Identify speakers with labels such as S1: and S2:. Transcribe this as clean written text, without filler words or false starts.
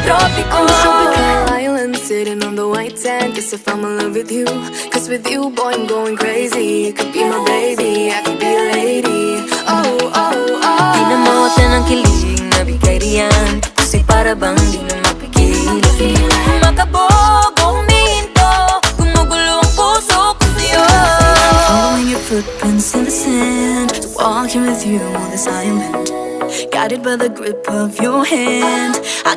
S1: tropiko.
S2: On a tropical island, sitting on the white sand. Guess if I'm in love with you, cause with you, boy, I'm going crazy. You could be my baby, I could be a lady. Oh, oh, oh.
S1: Di na mawatan ang kilig na bigay riyan, kasi para bang di na mapigil. Makabog o huminto, gumugulo ang puso ko sa'yo.
S2: Following your footprints in the sand, walking with you on this island, guided by the grip of your hand. I